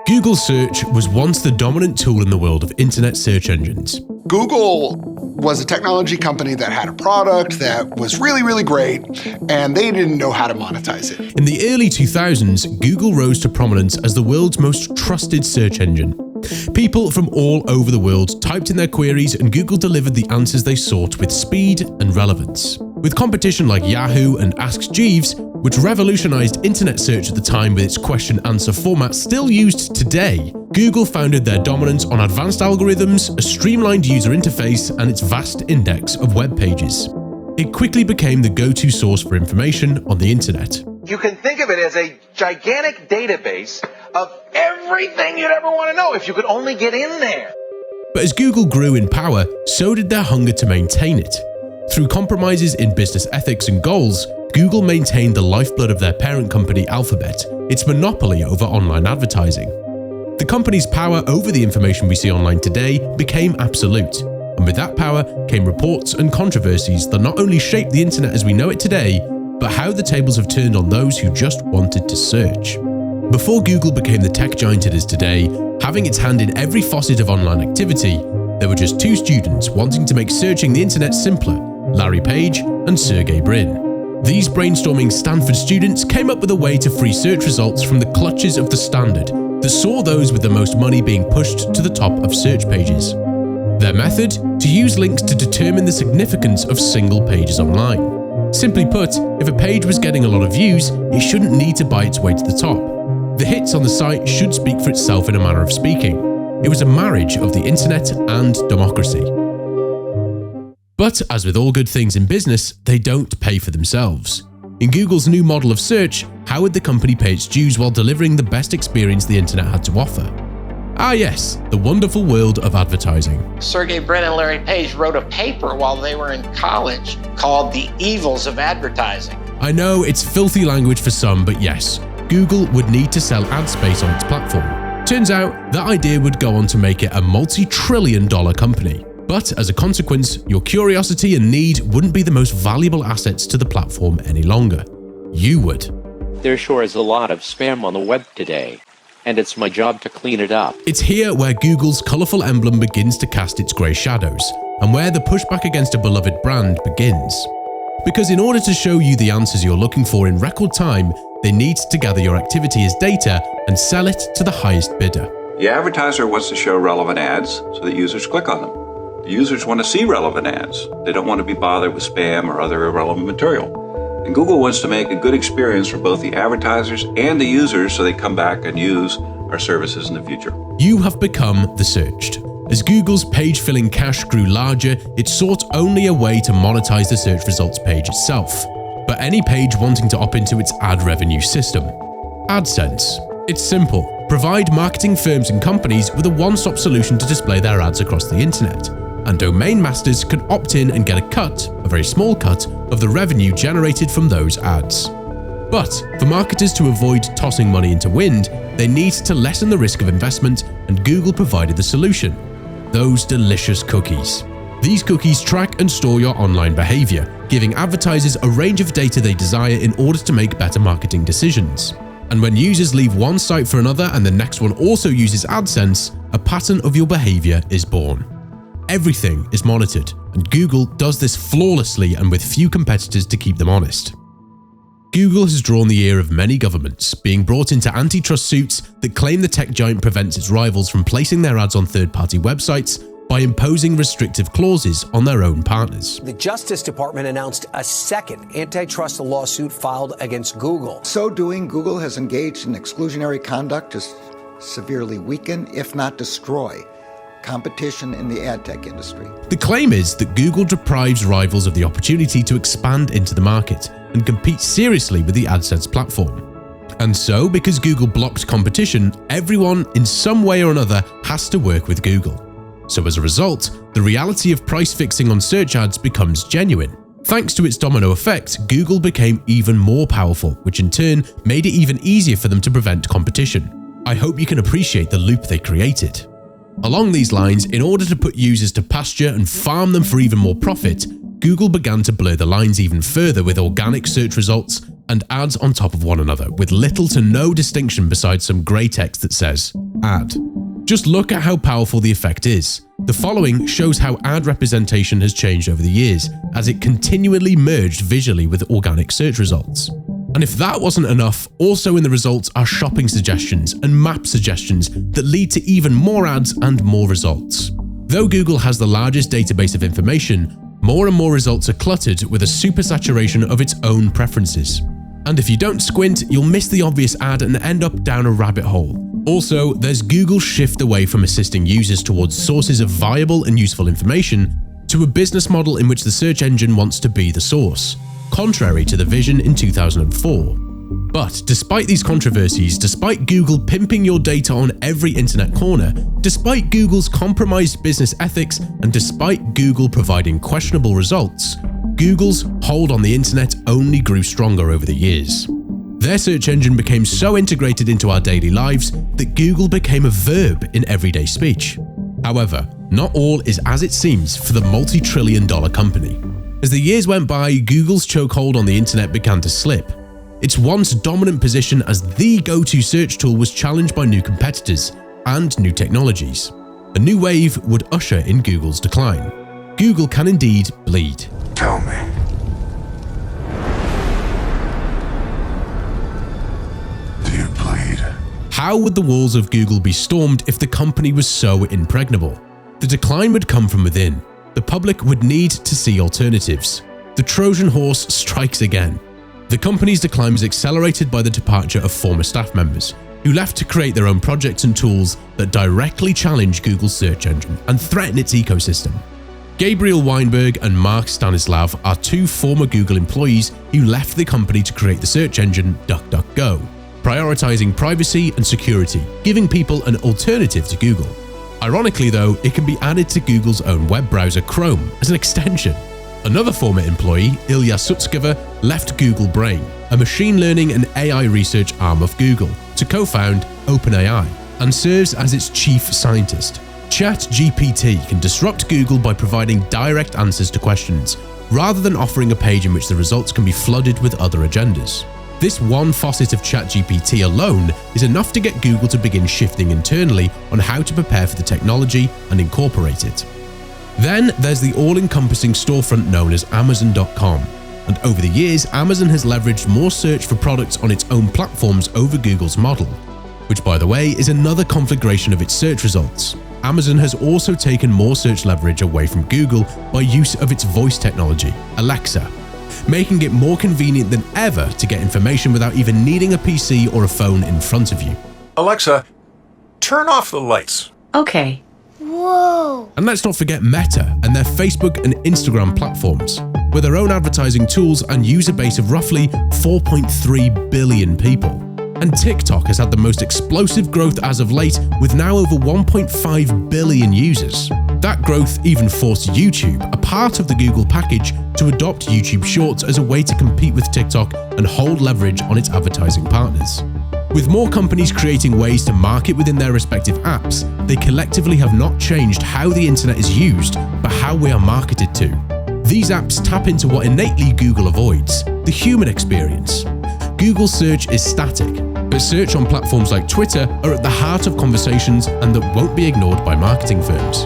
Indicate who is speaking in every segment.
Speaker 1: Google search was once the dominant tool in the world of internet search engines.
Speaker 2: Google was a technology company that had a product that was really, really great, and they didn't know how to monetize it.
Speaker 1: In the early 2000s, Google rose to prominence as the world's most trusted search engine. People from all over the world typed in their queries and Google delivered the answers they sought with speed and relevance. With competition like Yahoo and Ask Jeeves, which revolutionized internet search at the time with its question-answer format still used today, Google founded their dominance on advanced algorithms, a streamlined user interface, and its vast index of web pages. It quickly became the go-to source for information on the internet.
Speaker 3: You can think of it as a gigantic database of everything you'd ever want to know if you could only get in there.
Speaker 1: But as Google grew in power, so did their hunger to maintain it. Through compromises in business ethics and goals, Google maintained the lifeblood of their parent company Alphabet, its monopoly over online advertising. The company's power over the information we see online today became absolute, and with that power came reports and controversies that not only shaped the internet as we know it today, but how the tables have turned on those who just wanted to search. Before Google became the tech giant it is today, having its hand in every facet of online activity, there were just two students wanting to make searching the internet simpler, Larry Page and Sergey Brin. These brainstorming Stanford students came up with a way to free search results from the clutches of the standard that saw those with the most money being pushed to the top of search pages. Their method? To use links to determine the significance of single pages online. Simply put, if a page was getting a lot of views, it shouldn't need to buy its way to the top. The hits on the site should speak for itself in a manner of speaking. It was a marriage of the internet and democracy. But as with all good things in business, they don't pay for themselves. In Google's new model of search, how would the company pay its dues while delivering the best experience the internet had to offer? Ah yes, the wonderful world of advertising.
Speaker 4: Sergey Brin and Larry Page wrote a paper while they were in college called The Evils of Advertising.
Speaker 1: I know it's filthy language for some, but yes, Google would need to sell ad space on its platform. Turns out, that idea would go on to make it a multi-trillion-dollar company. But as a consequence, your curiosity and need wouldn't be the most valuable assets to the platform any longer. You would.
Speaker 5: There sure is a lot of spam on the web today, and it's my job to clean it up.
Speaker 1: It's here where Google's colourful emblem begins to cast its grey shadows, and where the pushback against a beloved brand begins. Because in order to show you the answers you're looking for in record time, they need to gather your activity as data and sell it to the highest bidder.
Speaker 6: The advertiser wants to show relevant ads so that users click on them. The users want to see relevant ads. They don't want to be bothered with spam or other irrelevant material. And Google wants to make a good experience for both the advertisers and the users so they come back and use our services in the future.
Speaker 1: You have become the searched. As Google's page-filling cache grew larger, it sought only a way to monetize the search results page itself. But any page wanting to opt into its ad revenue system. AdSense. It's simple. Provide marketing firms and companies with a one-stop solution to display their ads across the internet. And domain masters could opt in and get a cut, a very small cut, of the revenue generated from those ads. But for marketers to avoid tossing money into wind, they need to lessen the risk of investment, and Google provided the solution. Those delicious cookies. These cookies track and store your online behavior, giving advertisers a range of data they desire in order to make better marketing decisions. And when users leave one site for another and the next one also uses AdSense, a pattern of your behavior is born. Everything is monitored, and Google does this flawlessly and with few competitors to keep them honest. Google has drawn the ear of many governments, being brought into antitrust suits that claim the tech giant prevents its rivals from placing their ads on third-party websites by imposing restrictive clauses on their own partners.
Speaker 7: The Justice Department announced a second antitrust lawsuit filed against Google.
Speaker 8: So doing, Google has engaged in exclusionary conduct to severely weaken, if not destroy, competition in the ad tech industry.
Speaker 1: The claim is that Google deprives rivals of the opportunity to expand into the market and compete seriously with the AdSense platform. And so, because Google blocks competition, everyone in some way or another has to work with Google. So as a result, the reality of price fixing on search ads becomes genuine. Thanks to its domino effect, Google became even more powerful, which in turn made it even easier for them to prevent competition. I hope you can appreciate the loop they created. Along these lines, in order to put users to pasture and farm them for even more profit, Google began to blur the lines even further with organic search results and ads on top of one another, with little to no distinction besides some grey text that says ad. Just look at how powerful the effect is. The following shows how ad representation has changed over the years, as it continually merged visually with organic search results. And if that wasn't enough, also in the results are shopping suggestions and map suggestions that lead to even more ads and more results. Though Google has the largest database of information, more and more results are cluttered with a supersaturation of its own preferences. And if you don't squint, you'll miss the obvious ad and end up down a rabbit hole. Also, there's Google's shift away from assisting users towards sources of viable and useful information to a business model in which the search engine wants to be the source, contrary to the vision in 2004. But despite these controversies, despite Google pimping your data on every internet corner, despite Google's compromised business ethics, and despite Google providing questionable results, Google's hold on the internet only grew stronger over the years. Their search engine became so integrated into our daily lives that Google became a verb in everyday speech. However, not all is as it seems for the multi-trillion-dollar company. As the years went by, Google's chokehold on the internet began to slip. Its once dominant position as the go-to search tool was challenged by new competitors and new technologies. A new wave would usher in Google's decline. Google can indeed bleed.
Speaker 9: Tell me. Do you bleed?
Speaker 1: How would the walls of Google be stormed if the company was so impregnable? The decline would come from within. The public would need to see alternatives. The Trojan horse strikes again. The company's decline was accelerated by the departure of former staff members, who left to create their own projects and tools that directly challenge Google's search engine and threaten its ecosystem. Gabriel Weinberg and Mark Stanislav are two former Google employees who left the company to create the search engine DuckDuckGo, prioritizing privacy and security, giving people an alternative to Google. Ironically though, it can be added to Google's own web browser Chrome as an extension. Another former employee, Ilya Sutskever, left Google Brain, a machine learning and AI research arm of Google, to co-found OpenAI, and serves as its chief scientist. ChatGPT can disrupt Google by providing direct answers to questions, rather than offering a page in which the results can be flooded with other agendas. This one facet of ChatGPT alone is enough to get Google to begin shifting internally on how to prepare for the technology and incorporate it. Then there's the all-encompassing storefront known as Amazon.com, and over the years Amazon has leveraged more search for products on its own platforms over Google's model, which by the way is another conflagration of its search results. Amazon has also taken more search leverage away from Google by use of its voice technology, Alexa, making it more convenient than ever to get information without even needing a PC or a phone in front of you.
Speaker 9: Alexa, turn off the lights.
Speaker 10: Okay.
Speaker 11: Whoa!
Speaker 1: And let's not forget Meta and their Facebook and Instagram platforms, with their own advertising tools and user base of roughly 4.3 billion people. And TikTok has had the most explosive growth as of late, with now over 1.5 billion users. That growth even forced YouTube, a part of the Google package, to adopt YouTube Shorts as a way to compete with TikTok and hold leverage on its advertising partners. With more companies creating ways to market within their respective apps, they collectively have not changed how the internet is used, but how we are marketed to. These apps tap into what innately Google avoids, the human experience. Google search is static, but search on platforms like Twitter are at the heart of conversations and that won't be ignored by marketing firms.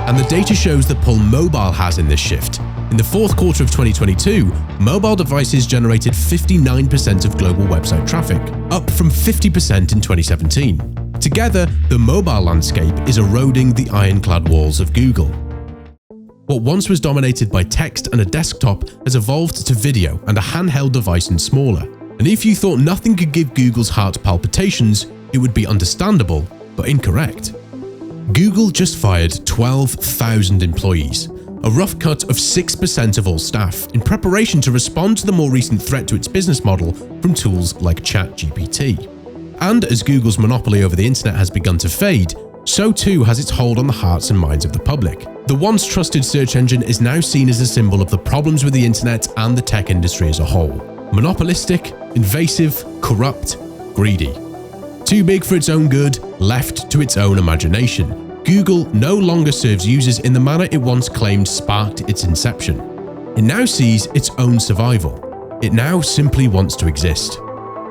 Speaker 1: And the data shows the pull mobile has in this shift. In the fourth quarter of 2022, mobile devices generated 59% of global website traffic, up from 50% in 2017. Together, the mobile landscape is eroding the ironclad walls of Google. What once was dominated by text and a desktop has evolved to video and a handheld device and smaller. And if you thought nothing could give Google's heart palpitations, it would be understandable, but incorrect. Google just fired 12,000 employees, a rough cut of 6% of all staff, in preparation to respond to the more recent threat to its business model from tools like ChatGPT. And as Google's monopoly over the internet has begun to fade, so too has its hold on the hearts and minds of the public. The once trusted search engine is now seen as a symbol of the problems with the internet and the tech industry as a whole. Monopolistic, invasive, corrupt, greedy. Too big for its own good, left to its own imagination. Google no longer serves users in the manner it once claimed sparked its inception. It now sees its own survival. It now simply wants to exist.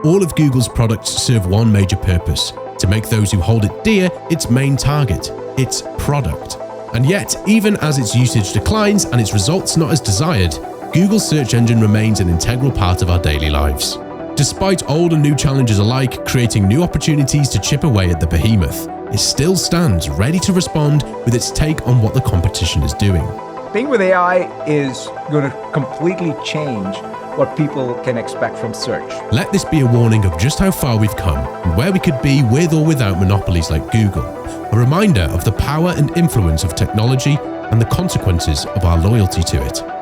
Speaker 1: All of Google's products serve one major purpose: to make those who hold it dear its main target, its product. And yet, even as its usage declines and its results not as desired, Google's search engine remains an integral part of our daily lives. Despite old and new challenges alike creating new opportunities to chip away at the behemoth, it still stands ready to respond with its take on what the competition is doing.
Speaker 10: Being with AI is going to completely change what people can expect from search.
Speaker 1: Let this be a warning of just how far we've come and where we could be with or without monopolies like Google. A reminder of the power and influence of technology and the consequences of our loyalty to it.